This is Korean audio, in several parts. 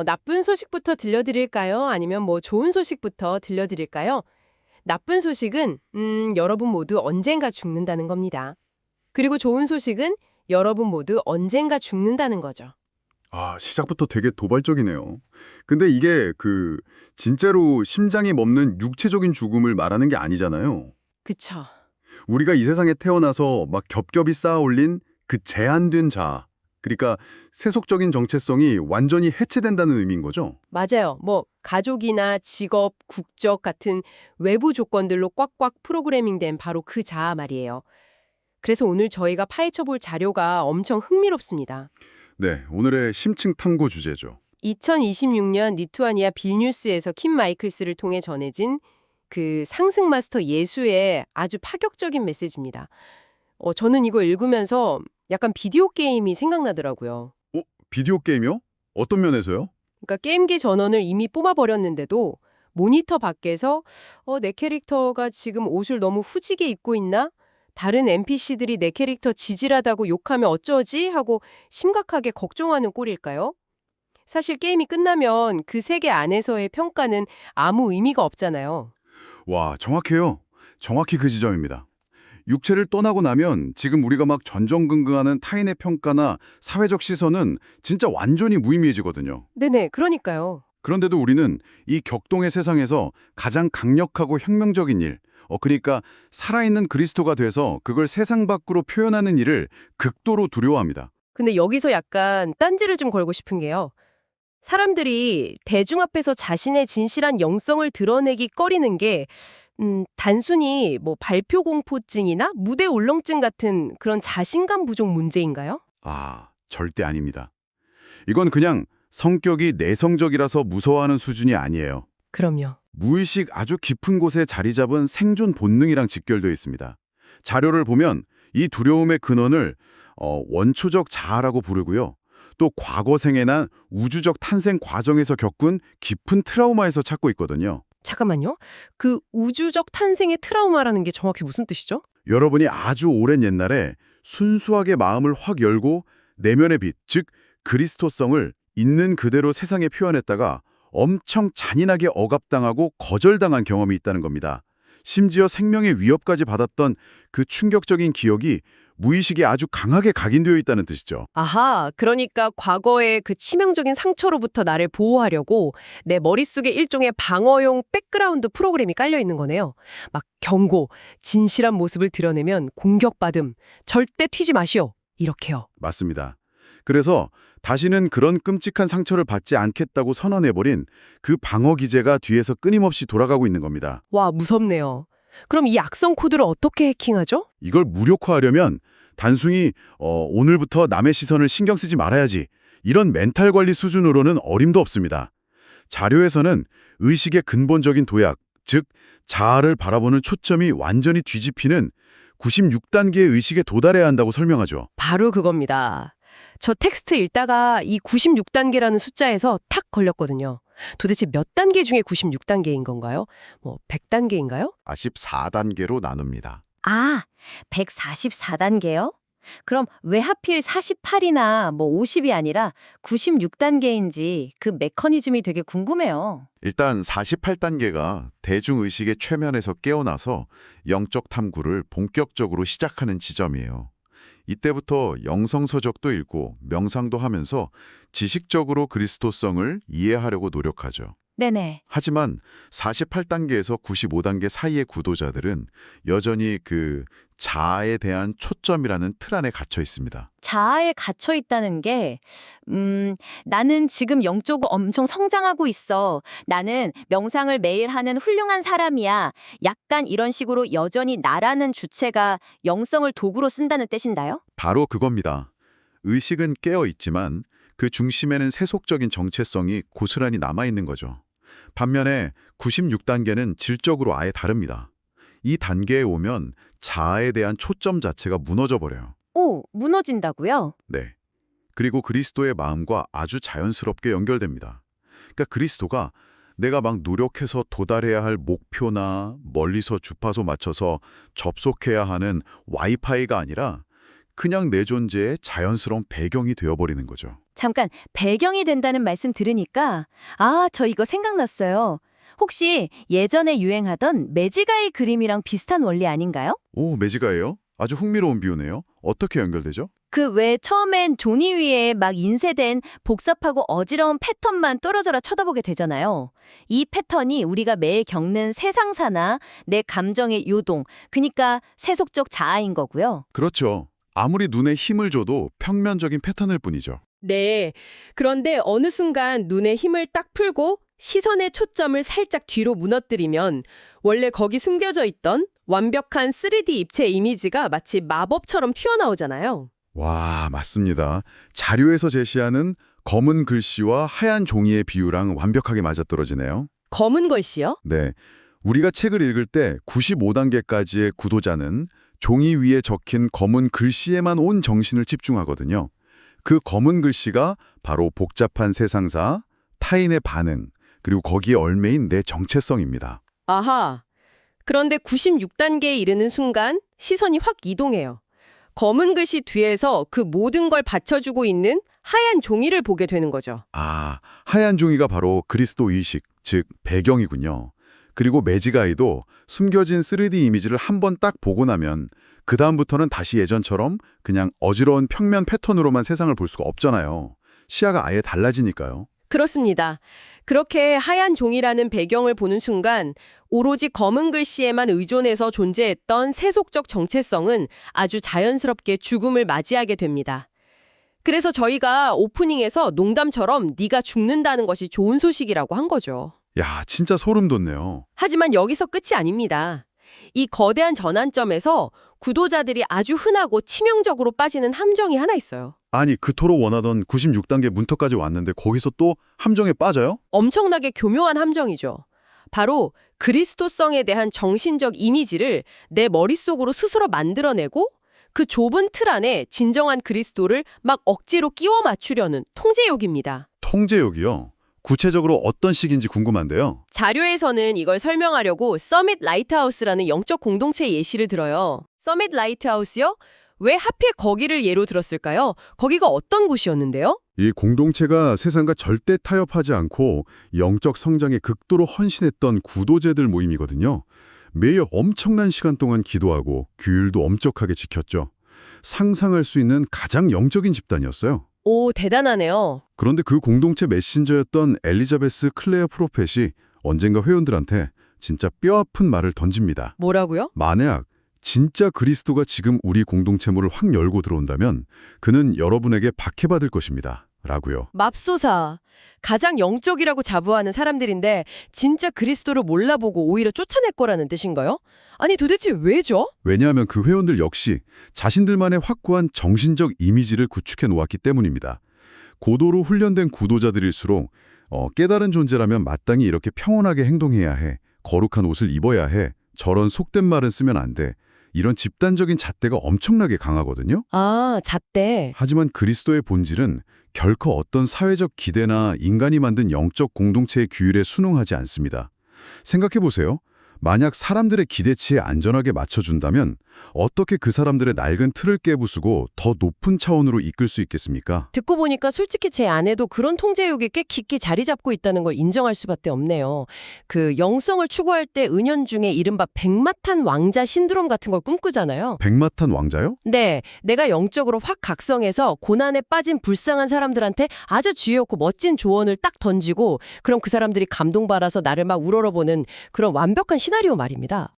나쁜 소식부터 들려드릴까요? 아니면 뭐 좋은 소식부터 들려드릴까요? 나쁜 소식은, 여러분 모두 언젠가 죽는다는 겁니다. 그리고 좋은 소식은 여러분 모두 언젠가 죽는다는 거죠. 아, 시작부터 되게 도발적이네요. 근데 이게 진짜로 심장이 멎는 육체적인 죽음을 말하는 게 아니잖아요. 그쵸. 우리가 이 세상에 태어나서 막 겹겹이 쌓아 올린 그 제한된 자아, 그러니까 세속적인 정체성이 완전히 해체된다는 의미인 거죠? 맞아요. 뭐, 가족이나 직업, 국적 같은 외부 조건들로 꽉꽉 프로그래밍된 바로 그 자아 말이에요. 그래서 오늘 저희가 파헤쳐 볼 자료가 엄청 흥미롭습니다. 네, 오늘의 심층 탐구 주제죠. 2026년 리투아니아 빌뉴스에서 킴 마이클스를 통해 전해진 그 상승 마스터 예수의 아주 파격적인 메시지입니다. 저는 이거 읽으면서 약간 비디오 게임이 생각나더라고요. 비디오 게임이요? 어떤 면에서요? 그러니까 게임기 전원을 이미 뽑아버렸는데도 모니터 밖에서 내 캐릭터가 지금 옷을 너무 후지게 입고 있나? 다른 NPC들이 내 캐릭터 지질하다고 욕하면 어쩌지? 하고 심각하게 걱정하는 꼴일까요? 사실 게임이 끝나면 그 세계 안에서의 평가는 아무 의미가 없잖아요. 와, 정확해요. 정확히 그 지점입니다. 육체를 떠나고 나면 지금 우리가 막 전전긍긍하는 타인의 평가나 사회적 시선은 진짜 완전히 무의미해지거든요. 네네, 그러니까요. 그런데도 우리는 이 격동의 세상에서 가장 강력하고 혁명적인 일, 그러니까 살아있는 그리스도가 돼서 그걸 세상 밖으로 표현하는 일을 극도로 두려워합니다. 근데 여기서 약간 딴지를 좀 걸고 싶은 게요. 사람들이 대중 앞에서 자신의 진실한 영성을 드러내기 꺼리는 게 단순히 뭐 발표 공포증이나 무대 울렁증 같은 그런 자신감 부족 문제인가요? 아, 절대 아닙니다. 이건 그냥 성격이 내성적이라서 무서워하는 수준이 아니에요. 그럼요. 무의식 아주 깊은 곳에 자리 잡은 생존 본능이랑 직결되어 있습니다. 자료를 보면 이 두려움의 근원을 원초적 자아라고 부르고요. 또 과거 생애나 우주적 탄생 과정에서 겪은 깊은 트라우마에서 찾고 있거든요. 잠깐만요. 그 우주적 탄생의 트라우마라는 게 정확히 무슨 뜻이죠? 여러분이 아주 오랜 옛날에 순수하게 마음을 확 열고 내면의 빛, 즉 그리스도성을 있는 그대로 세상에 표현했다가 엄청 잔인하게 억압당하고 거절당한 경험이 있다는 겁니다. 심지어 생명의 위협까지 받았던 그 충격적인 기억이 무의식에 아주 강하게 각인되어 있다는 뜻이죠. 아하, 그러니까 과거의 그 치명적인 상처로부터 나를 보호하려고 내 머릿속에 일종의 방어용 백그라운드 프로그램이 깔려 있는 거네요. 막 경고, 진실한 모습을 드러내면 공격받음, 절대 튀지 마시오. 이렇게요. 맞습니다. 그래서 다시는 그런 끔찍한 상처를 받지 않겠다고 선언해버린 그 방어 기제가 뒤에서 끊임없이 돌아가고 있는 겁니다. 와, 무섭네요. 그럼 이 악성 코드를 어떻게 해킹하죠? 이걸 무력화하려면 단순히 오늘부터 남의 시선을 신경 쓰지 말아야지 이런 멘탈 관리 수준으로는 어림도 없습니다. 자료에서는 의식의 근본적인 도약, 즉 자아를 바라보는 초점이 완전히 뒤집히는 96단계의 의식에 도달해야 한다고 설명하죠. 바로 그겁니다. 저 텍스트 읽다가 이 96단계라는 숫자에서 탁 걸렸거든요. 도대체 몇 단계 중에 96단계인 건가요? 뭐 100단계인가요? 14단계로 나눕니다. 아, 144단계요? 그럼 왜 하필 48이나 뭐 50이 아니라 96단계인지 그 메커니즘이 되게 궁금해요. 일단 48단계가 대중의식의 최면에서 깨어나서 영적 탐구를 본격적으로 시작하는 지점이에요. 이때부터 영성서적도 읽고 명상도 하면서 지식적으로 그리스도성을 이해하려고 노력하죠. 네네. 하지만 48단계에서 95단계 사이의 구도자들은 여전히 그 자아에 대한 초점이라는 틀 안에 갇혀 있습니다. 자아에 갇혀 있다는 게, 나는 지금 영적으로 엄청 성장하고 있어. 나는 명상을 매일 하는 훌륭한 사람이야. 약간 이런 식으로 여전히 나라는 주체가 영성을 도구로 쓴다는 뜻인가요? 바로 그겁니다. 의식은 깨어 있지만 그 중심에는 세속적인 정체성이 고스란히 남아있는 거죠. 반면에 96단계는 질적으로 아예 다릅니다. 이 단계에 오면 자아에 대한 초점 자체가 무너져 버려요. 오, 무너진다고요? 네. 그리고 그리스도의 마음과 아주 자연스럽게 연결됩니다. 그러니까 그리스도가 내가 막 노력해서 도달해야 할 목표나 멀리서 주파수 맞춰서 접속해야 하는 와이파이가 아니라 그냥 내 존재의 자연스러운 배경이 되어버리는 거죠. 잠깐 배경이 된다는 말씀 들으니까 저 이거 생각났어요. 혹시 예전에 유행하던 매지가이 그림이랑 비슷한 원리 아닌가요? 오, 매지가예요? 아주 흥미로운 비유네요. 어떻게 연결되죠? 그 왜 처음엔 종이 위에 막 인쇄된 복잡하고 어지러운 패턴만 떨어져라 쳐다보게 되잖아요. 이 패턴이 우리가 매일 겪는 세상사나 내 감정의 요동, 그러니까 세속적 자아인 거고요. 그렇죠. 아무리 눈에 힘을 줘도 평면적인 패턴일 뿐이죠. 네. 그런데 어느 순간 눈에 힘을 딱 풀고 시선의 초점을 살짝 뒤로 무너뜨리면 원래 거기 숨겨져 있던 완벽한 3D 입체 이미지가 마치 마법처럼 튀어나오잖아요. 와, 맞습니다. 자료에서 제시하는 검은 글씨와 하얀 종이의 비유랑 완벽하게 맞아떨어지네요. 검은 글씨요? 네. 우리가 책을 읽을 때 95단계까지의 구도자는 종이 위에 적힌 검은 글씨에만 온 정신을 집중하거든요. 그 검은 글씨가 바로 복잡한 세상사, 타인의 반응, 그리고 거기에 얽매인 내 정체성입니다. 아하. 그런데 96단계에 이르는 순간 시선이 확 이동해요. 검은 글씨 뒤에서 그 모든 걸 받쳐주고 있는 하얀 종이를 보게 되는 거죠. 아, 하얀 종이가 바로 그리스도 의식, 즉 배경이군요. 그리고 매지가이도 숨겨진 3D 이미지를 한 번 딱 보고 나면 그 다음부터는 다시 예전처럼 그냥 어지러운 평면 패턴으로만 세상을 볼 수가 없잖아요. 시야가 아예 달라지니까요. 그렇습니다. 그렇게 하얀 종이라는 배경을 보는 순간 오로지 검은 글씨에만 의존해서 존재했던 세속적 정체성은 아주 자연스럽게 죽음을 맞이하게 됩니다. 그래서 저희가 오프닝에서 농담처럼 네가 죽는다는 것이 좋은 소식이라고 한 거죠. 야, 진짜 소름 돋네요. 하지만 여기서 끝이 아닙니다. 이 거대한 전환점에서 구도자들이 아주 흔하고 치명적으로 빠지는 함정이 하나 있어요. 아니, 그토록 원하던 96단계 문턱까지 왔는데 거기서 또 함정에 빠져요? 엄청나게 교묘한 함정이죠. 바로 그리스도성에 대한 정신적 이미지를 내 머릿속으로 스스로 만들어내고 그 좁은 틀 안에 진정한 그리스도를 막 억지로 끼워 맞추려는 통제욕입니다. 통제욕이요? 구체적으로 어떤 식인지 궁금한데요. 자료에서는 이걸 설명하려고 서밋 라이트하우스라는 영적 공동체 예시를 들어요. 서밋 라이트하우스요? 왜 하필 거기를 예로 들었을까요? 거기가 어떤 곳이었는데요? 이 공동체가 세상과 절대 타협하지 않고 영적 성장에 극도로 헌신했던 구도제들 모임이거든요. 매일 엄청난 시간 동안 기도하고 규율도 엄격하게 지켰죠. 상상할 수 있는 가장 영적인 집단이었어요. 오, 대단하네요. 그런데 그 공동체 메신저였던 엘리자베스 클레어 프로펫이 언젠가 회원들한테 진짜 뼈아픈 말을 던집니다. 뭐라고요? 만약 진짜 그리스도가 지금 우리 공동체문을 확 열고 들어온다면 그는 여러분에게 박해받을 것입니다. 라고요. 맙소사. 가장 영적이라고 자부하는 사람들인데 진짜 그리스도를 몰라보고 오히려 쫓아낼 거라는 뜻인가요? 아니 도대체 왜죠? 왜냐하면 그 회원들 역시 자신들만의 확고한 정신적 이미지를 구축해 놓았기 때문입니다. 고도로 훈련된 구도자들일수록 깨달은 존재라면 마땅히 이렇게 평온하게 행동해야 해, 거룩한 옷을 입어야 해, 저런 속된 말은 쓰면 안 돼. 이런 집단적인 잣대가 엄청나게 강하거든요. 아, 잣대. 하지만 그리스도의 본질은 결코 어떤 사회적 기대나 인간이 만든 영적 공동체의 규율에 순응하지 않습니다. 생각해보세요. 만약 사람들의 기대치에 안전하게 맞춰준다면 어떻게 그 사람들의 낡은 틀을 깨부수고 더 높은 차원으로 이끌 수 있겠습니까? 듣고 보니까 솔직히 제 안에도 그런 통제욕이 꽤 깊게 자리 잡고 있다는 걸 인정할 수밖에 없네요. 그 영성을 추구할 때 은연중에 이른바 백마탄 왕자 신드롬 같은 걸 꿈꾸잖아요. 백마탄 왕자요? 네, 내가 영적으로 확 각성해서 고난에 빠진 불쌍한 사람들한테 아주 지혜롭고 멋진 조언을 딱 던지고 그럼 그 사람들이 감동받아서 나를 막 우러러보는 그런 완벽한 시나리오 말입니다.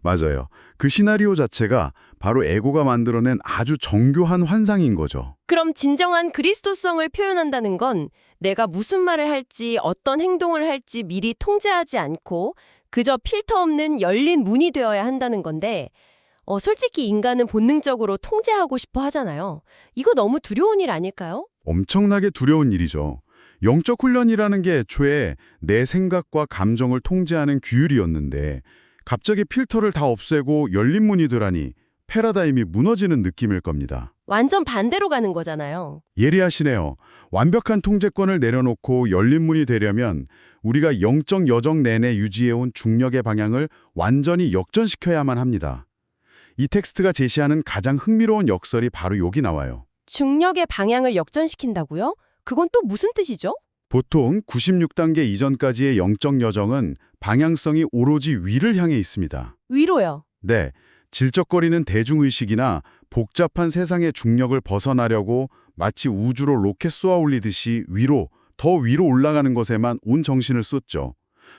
맞아요. 그 시나리오 자체가 바로 에고가 만들어낸 아주 정교한 환상인 거죠. 그럼 진정한 그리스도성을 표현한다는 건 내가 무슨 말을 할지 어떤 행동을 할지 미리 통제하지 않고 그저 필터 없는 열린 문이 되어야 한다는 건데 솔직히 인간은 본능적으로 통제하고 싶어 하잖아요. 이거 너무 두려운 일 아닐까요? 엄청나게 두려운 일이죠. 영적 훈련이라는 게 애초에 내 생각과 감정을 통제하는 규율이었는데 갑자기 필터를 다 없애고 열린 문이 되라니 패러다임이 무너지는 느낌일 겁니다. 완전 반대로 가는 거잖아요. 예리하시네요. 완벽한 통제권을 내려놓고 열린 문이 되려면 우리가 영적 여정 내내 유지해온 중력의 방향을 완전히 역전시켜야만 합니다. 이 텍스트가 제시하는 가장 흥미로운 역설이 바로 여기 나와요. 중력의 방향을 역전시킨다고요? 그건 또 무슨 뜻이죠? 보통 96단계 이전까지의 영적 여정은 방향성이 오로지 위를 향해 있습니다. 위로요. 네, 질적거리는 대중의식이나 복잡한 세상의 중력을 벗어나려고 마치 우주로 로켓 쏘아 올리듯이 더 위로 올라가는 것에만 온 정신을 쏟죠.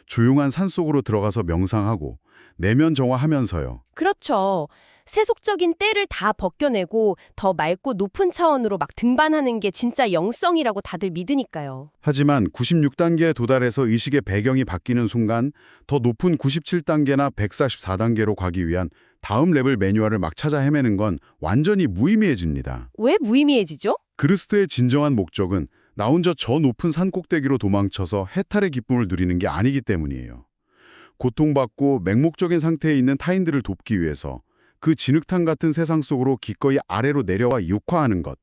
조용한 산속으로 들어가서 명상하고 내면 정화하면서요. 그렇죠. 세속적인 때를 다 벗겨내고 더 맑고 높은 차원으로 막 등반하는 게 진짜 영성이라고 다들 믿으니까요. 하지만 96단계에 도달해서 의식의 배경이 바뀌는 순간 더 높은 97단계나 144단계로 가기 위한 다음 레벨 매뉴얼을 막 찾아 헤매는 건 완전히 무의미해집니다. 왜 무의미해지죠? 그리스도의 진정한 목적은 나 혼자 저 높은 산 꼭대기로 도망쳐서 해탈의 기쁨을 누리는 게 아니기 때문이에요. 고통받고 맹목적인 상태에 있는 타인들을 돕기 위해서 그 진흙탕 같은 세상 속으로 기꺼이 아래로 내려와 육화하는 것.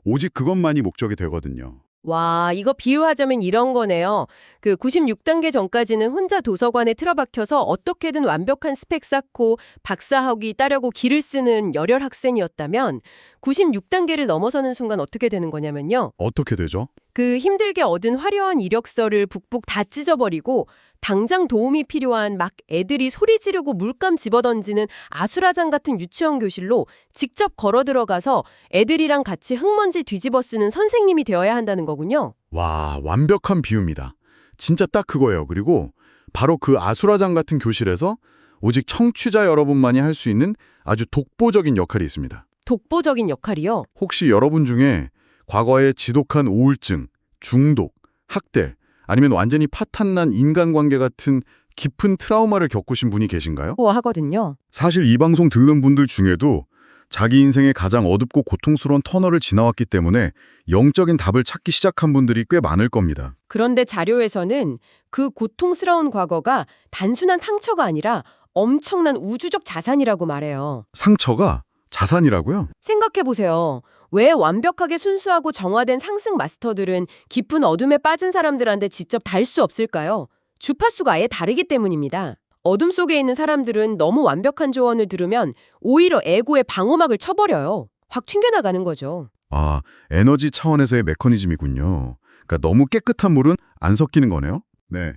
오직 그것만이 목적이 되거든요. 와, 이거 비유하자면 이런 거네요. 그 96단계 전까지는 혼자 도서관에 틀어박혀서 어떻게든 완벽한 스펙 쌓고 박사학위 따려고 기를 쓰는 열혈 학생이었다면 96단계를 넘어서는 순간 어떻게 되는 거냐면요. 어떻게 되죠? 그 힘들게 얻은 화려한 이력서를 북북 다 찢어버리고 당장 도움이 필요한 막 애들이 소리 지르고 물감 집어던지는 아수라장 같은 유치원 교실로 직접 걸어 들어가서 애들이랑 같이 흙먼지 뒤집어 쓰는 선생님이 되어야 한다는 거군요. 와, 완벽한 비유입니다. 진짜 딱 그거예요. 그리고 바로 그 아수라장 같은 교실에서 오직 청취자 여러분만이 할 수 있는 아주 독보적인 역할이 있습니다. 독보적인 역할이요. 혹시 여러분 중에 과거에 지독한 우울증, 중독, 학대, 아니면 완전히 파탄난 인간관계 같은 깊은 트라우마를 겪으신 분이 계신가요? 하거든요. 사실 이 방송 듣는 분들 중에도 자기 인생의 가장 어둡고 고통스러운 터널을 지나왔기 때문에 영적인 답을 찾기 시작한 분들이 꽤 많을 겁니다. 그런데 자료에서는 그 고통스러운 과거가 단순한 상처가 아니라 엄청난 우주적 자산이라고 말해요. 상처가 자산이라고요? 생각해보세요. 왜 완벽하게 순수하고 정화된 상승 마스터들은 깊은 어둠에 빠진 사람들한테 직접 달 수 없을까요? 주파수가 아예 다르기 때문입니다. 어둠 속에 있는 사람들은 너무 완벽한 조언을 들으면 오히려 에고의 방어막을 쳐버려요. 확 튕겨나가는 거죠. 아, 에너지 차원에서의 메커니즘이군요. 그러니까 너무 깨끗한 물은 안 섞이는 거네요? 네.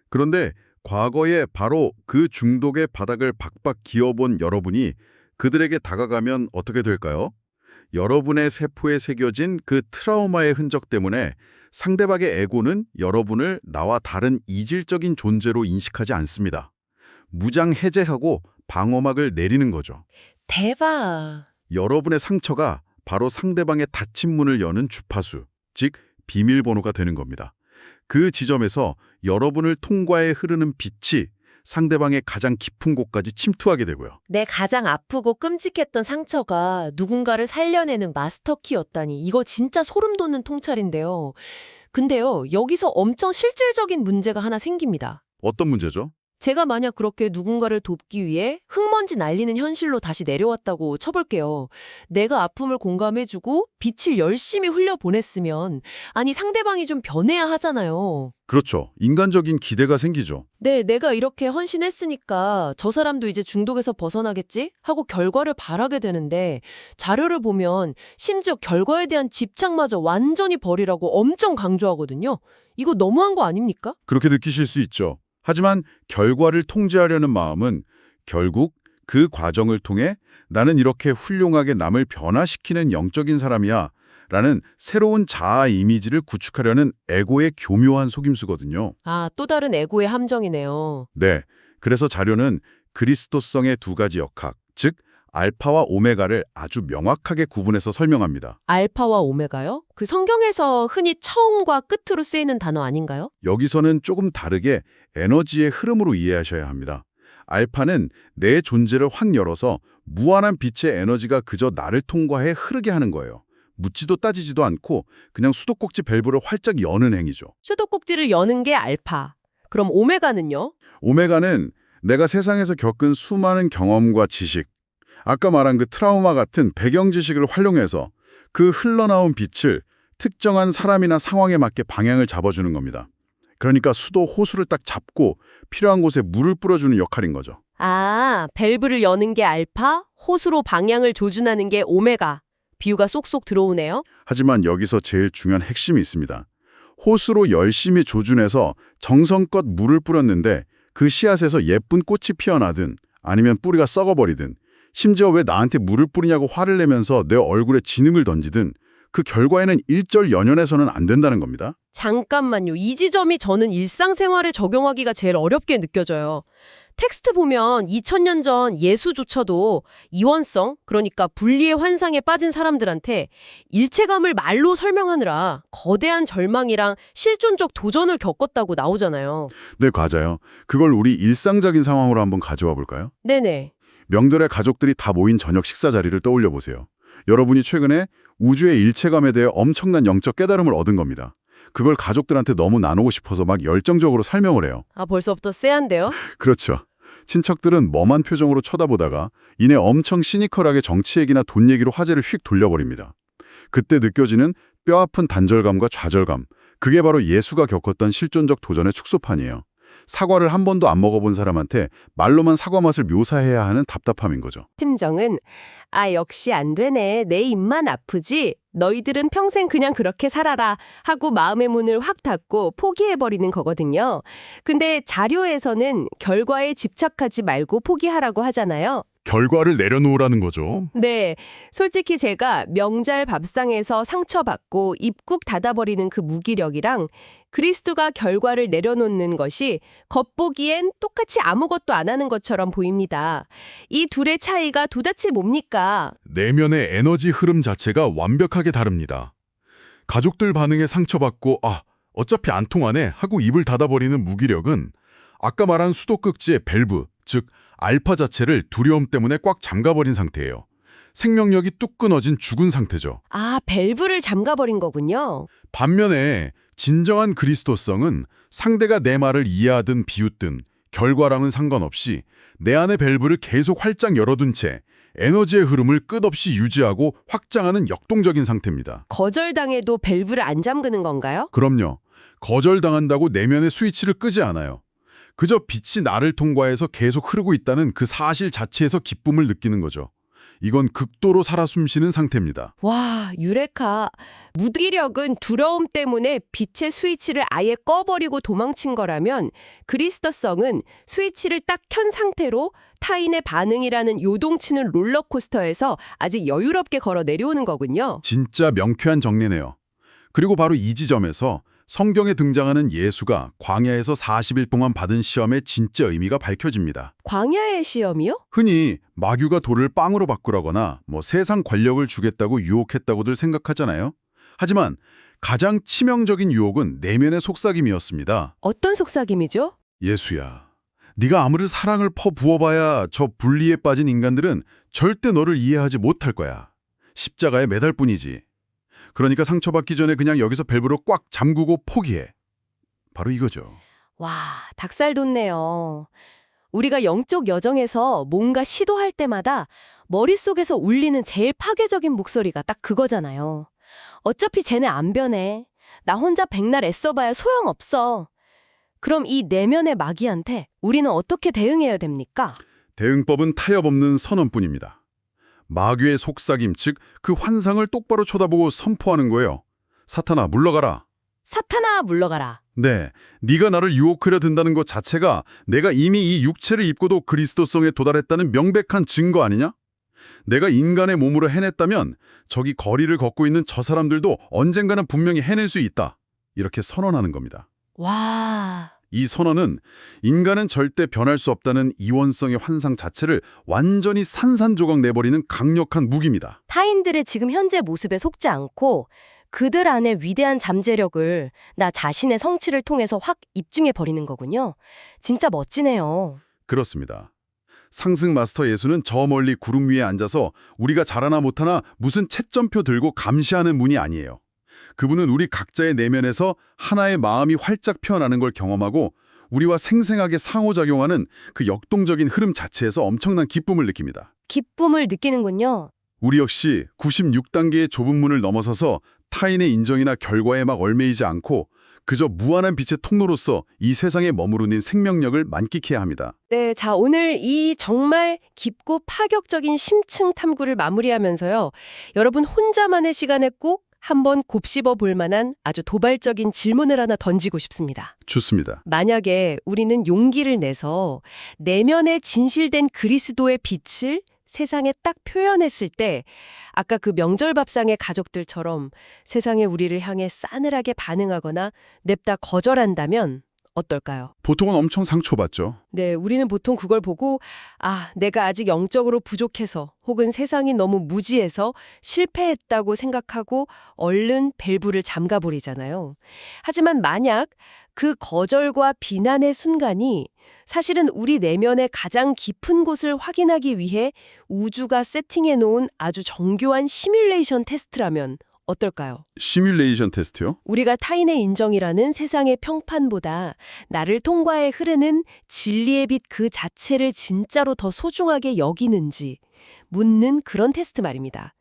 그런데 과거에 바로 그 중독의 바닥을 박박 기어본 여러분이 그들에게 다가가면 어떻게 될까요? 여러분의 세포에 새겨진 그 트라우마의 흔적 때문에 상대방의 에고는 여러분을 나와 다른 이질적인 존재로 인식하지 않습니다. 무장 해제하고 방어막을 내리는 거죠. 대박. 여러분의 상처가 바로 상대방의 닫힌 문을 여는 주파수, 즉 비밀번호가 되는 겁니다. 그 지점에서 여러분을 통과해 흐르는 빛이 상대방의 가장 깊은 곳까지 침투하게 되고요. 내 가장 아프고 끔찍했던 상처가 누군가를 살려내는 마스터키였다니 이거 진짜 소름 돋는 통찰인데요. 근데요, 여기서 엄청 실질적인 문제가 하나 생깁니다. 어떤 문제죠? 제가 만약 그렇게 누군가를 돕기 위해 흙먼지 날리는 현실로 다시 내려왔다고 쳐볼게요. 내가 아픔을 공감해주고 빛을 열심히 흘려보냈으면 아니 상대방이 좀 변해야 하잖아요. 그렇죠. 인간적인 기대가 생기죠. 네, 내가 이렇게 헌신했으니까 저 사람도 이제 중독에서 벗어나겠지? 하고 결과를 바라게 되는데 자료를 보면 심지어 결과에 대한 집착마저 완전히 버리라고 엄청 강조하거든요. 이거 너무한 거 아닙니까? 그렇게 느끼실 수 있죠. 하지만 결과를 통제하려는 마음은 결국 그 과정을 통해 나는 이렇게 훌륭하게 남을 변화시키는 영적인 사람이야 라는 새로운 자아 이미지를 구축하려는 에고의 교묘한 속임수거든요. 아, 또 다른 에고의 함정이네요. 네, 그래서 자료는 그리스도성의 두 가지 역학, 즉 알파와 오메가를 아주 명확하게 구분해서 설명합니다. 알파와 오메가요? 그 성경에서 흔히 처음과 끝으로 쓰이는 단어 아닌가요? 여기서는 조금 다르게 에너지의 흐름으로 이해하셔야 합니다. 알파는 내 존재를 확 열어서 무한한 빛의 에너지가 그저 나를 통과해 흐르게 하는 거예요. 묻지도 따지지도 않고 그냥 수도꼭지 밸브를 활짝 여는 행위죠. 수도꼭지를 여는 게 알파. 그럼 오메가는요? 오메가는 내가 세상에서 겪은 수많은 경험과 지식, 아까 말한 그 트라우마 같은 배경 지식을 활용해서 그 흘러나온 빛을 특정한 사람이나 상황에 맞게 방향을 잡아주는 겁니다. 그러니까 수도 호수를 딱 잡고 필요한 곳에 물을 뿌려주는 역할인 거죠. 아, 밸브를 여는 게 알파, 호수로 방향을 조준하는 게 오메가. 비유가 쏙쏙 들어오네요. 하지만 여기서 제일 중요한 핵심이 있습니다. 호수로 열심히 조준해서 정성껏 물을 뿌렸는데 그 씨앗에서 예쁜 꽃이 피어나든 아니면 뿌리가 썩어버리든 심지어 왜 나한테 물을 뿌리냐고 화를 내면서 내 얼굴에 진흙을 던지든 그 결과에는 일절연연해서는 안 된다는 겁니다. 잠깐만요. 이 지점이 저는 일상생활에 적용하기가 제일 어렵게 느껴져요. 텍스트 보면 2000년 전 예수조차도 이원성, 그러니까 분리의 환상에 빠진 사람들한테 일체감을 말로 설명하느라 거대한 절망이랑 실존적 도전을 겪었다고 나오잖아요. 네, 맞아요. 그걸 우리 일상적인 상황으로 한번 가져와 볼까요? 네네. 명절에 가족들이 다 모인 저녁 식사 자리를 떠올려 보세요. 여러분이 최근에 우주의 일체감에 대해 엄청난 영적 깨달음을 얻은 겁니다. 그걸 가족들한테 너무 나누고 싶어서 막 열정적으로 설명을 해요. 아, 벌써부터 쎄한데요? 그렇죠. 친척들은 멍한 표정으로 쳐다보다가 이내 엄청 시니컬하게 정치 얘기나 돈 얘기로 화제를 휙 돌려버립니다. 그때 느껴지는 뼈아픈 단절감과 좌절감, 그게 바로 예수가 겪었던 실존적 도전의 축소판이에요. 사과를 한 번도 안 먹어본 사람한테 말로만 사과 맛을 묘사해야 하는 답답함인 거죠. 심정은 아 역시 안 되네. 내 입만 아프지. 너희들은 평생 그냥 그렇게 살아라 하고 마음의 문을 확 닫고 포기해버리는 거거든요. 근데 자료에서는 결과에 집착하지 말고 포기하라고 하잖아요. 결과를 내려놓으라는 거죠. 네, 솔직히 제가 명절 밥상에서 상처받고 입국 닫아버리는 그 무기력이랑 그리스도가 결과를 내려놓는 것이 겉보기엔 똑같이 아무것도 안 하는 것처럼 보입니다. 이 둘의 차이가 도대체 뭡니까? 내면의 에너지 흐름 자체가 완벽하게 다릅니다. 가족들 반응에 상처받고 어차피 안 통하네 하고 입을 닫아버리는 무기력은 아까 말한 수도꼭지의 밸브, 즉 알파 자체를 두려움 때문에 꽉 잠가버린 상태예요. 생명력이 뚝 끊어진 죽은 상태죠. 아, 밸브를 잠가버린 거군요. 반면에 진정한 그리스도성은 상대가 내 말을 이해하든 비웃든 결과랑은 상관없이 내 안의 밸브를 계속 활짝 열어둔 채 에너지의 흐름을 끝없이 유지하고 확장하는 역동적인 상태입니다. 거절당해도 밸브를 안 잠그는 건가요? 그럼요. 거절당한다고 내면의 스위치를 끄지 않아요. 그저 빛이 나를 통과해서 계속 흐르고 있다는 그 사실 자체에서 기쁨을 느끼는 거죠. 이건 극도로 살아 숨쉬는 상태입니다. 와, 유레카. 무기력은 두려움 때문에 빛의 스위치를 아예 꺼버리고 도망친 거라면 그리스도성은 스위치를 딱 켠 상태로 타인의 반응이라는 요동치는 롤러코스터에서 아직 여유롭게 걸어 내려오는 거군요. 진짜 명쾌한 정리네요. 그리고 바로 이 지점에서 성경에 등장하는 예수가 광야에서 40일 동안 받은 시험의 진짜 의미가 밝혀집니다. 광야의 시험이요? 흔히 마귀가 돌을 빵으로 바꾸라거나 세상 권력을 주겠다고 유혹했다고들 생각하잖아요. 하지만 가장 치명적인 유혹은 내면의 속삭임이었습니다. 어떤 속삭임이죠? 예수야, 네가 아무리 사랑을 퍼부어봐야 저 분리에 빠진 인간들은 절대 너를 이해하지 못할 거야. 십자가에 매달 뿐이지. 그러니까 상처받기 전에 그냥 여기서 밸브로 꽉 잠그고 포기해. 바로 이거죠. 와, 닭살 돋네요. 우리가 영적 여정에서 뭔가 시도할 때마다 머릿속에서 울리는 제일 파괴적인 목소리가 딱 그거잖아요. 어차피 쟤네 안 변해. 나 혼자 백날 애써봐야 소용없어. 그럼 이 내면의 마귀한테 우리는 어떻게 대응해야 됩니까? 대응법은 타협 없는 선언뿐입니다. 마귀의 속삭임, 즉 그 환상을 똑바로 쳐다보고 선포하는 거예요. 사탄아, 물러가라. 사탄아, 물러가라. 네, 네가 나를 유혹하려 든다는 것 자체가 내가 이미 이 육체를 입고도 그리스도성에 도달했다는 명백한 증거 아니냐? 내가 인간의 몸으로 해냈다면 저기 거리를 걷고 있는 저 사람들도 언젠가는 분명히 해낼 수 있다. 이렇게 선언하는 겁니다. 와, 이 선언은 인간은 절대 변할 수 없다는 이원성의 환상 자체를 완전히 산산조각 내버리는 강력한 무기입니다. 타인들의 지금 현재 모습에 속지 않고 그들 안에 위대한 잠재력을 나 자신의 성취를 통해서 확 입증해 버리는 거군요. 진짜 멋지네요. 그렇습니다. 상승 마스터 예수는 저 멀리 구름 위에 앉아서 우리가 잘하나 못하나 무슨 채점표 들고 감시하는 분이 아니에요. 그분은 우리 각자의 내면에서 하나의 마음이 활짝 피어나는 걸 경험하고 우리와 생생하게 상호작용하는 그 역동적인 흐름 자체에서 엄청난 기쁨을 느낍니다. 기쁨을 느끼는군요. 우리 역시 96단계의 좁은 문을 넘어서서 타인의 인정이나 결과에 막 얽매이지 않고 그저 무한한 빛의 통로로서 이 세상에 머무르는 생명력을 만끽해야 합니다. 네, 자, 오늘 이 정말 깊고 파격적인 심층 탐구를 마무리하면서요. 여러분 혼자만의 시간에 꼭 한번 곱씹어 볼 만한 아주 도발적인 질문을 하나 던지고 싶습니다. 좋습니다. 만약에 우리는 용기를 내서 내면에 진실된 그리스도의 빛을 세상에 딱 표현했을 때 아까 그 명절 밥상의 가족들처럼 세상에 우리를 향해 싸늘하게 반응하거나 냅다 거절한다면 어떨까요? 보통은 엄청 상처받죠. 네, 우리는 보통 그걸 보고 아, 내가 아직 영적으로 부족해서 혹은 세상이 너무 무지해서 실패했다고 생각하고 얼른 밸브를 잠가버리잖아요. 하지만 만약 그 거절과 비난의 순간이 사실은 우리 내면의 가장 깊은 곳을 확인하기 위해 우주가 세팅해놓은 아주 정교한 시뮬레이션 테스트라면 어떨까요? 시뮬레이션 테스트요? 우리가 타인의 인정이라는 세상의 평판보다 나를 통과해 흐르는 진리의 빛 그 자체를 진짜로 더 소중하게 여기는지 묻는 그런 테스트 말입니다.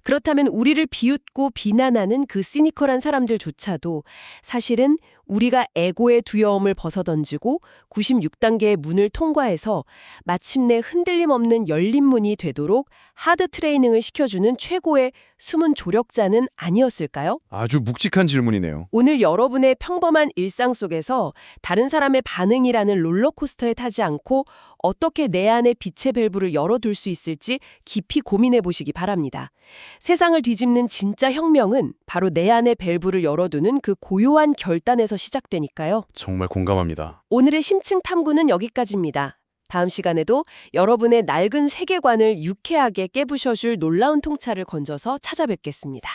그렇다면 우리를 비웃고 비난하는 그 시니컬한 사람들조차도 사실은 우리가 에고의 두려움을 벗어던지고 96단계의 문을 통과해서 마침내 흔들림 없는 열린 문이 되도록 하드 트레이닝을 시켜주는 최고의 숨은 조력자는 아니었을까요? 아주 묵직한 질문이네요. 오늘 여러분의 평범한 일상 속에서 다른 사람의 반응이라는 롤러코스터에 타지 않고 어떻게 내 안의 빛의 밸브를 열어둘 수 있을지 깊이 고민해 보시기 바랍니다. 세상을 뒤집는 진짜 혁명은 바로 내 안의 밸브를 열어두는 그 고요한 결단에서 시작되니까요. 정말 공감합니다. 오늘의 심층 탐구는 여기까지입니다. 다음 시간에도 여러분의 낡은 세계관을 유쾌하게 깨부셔줄 놀라운 통찰을 건져서 찾아뵙겠습니다.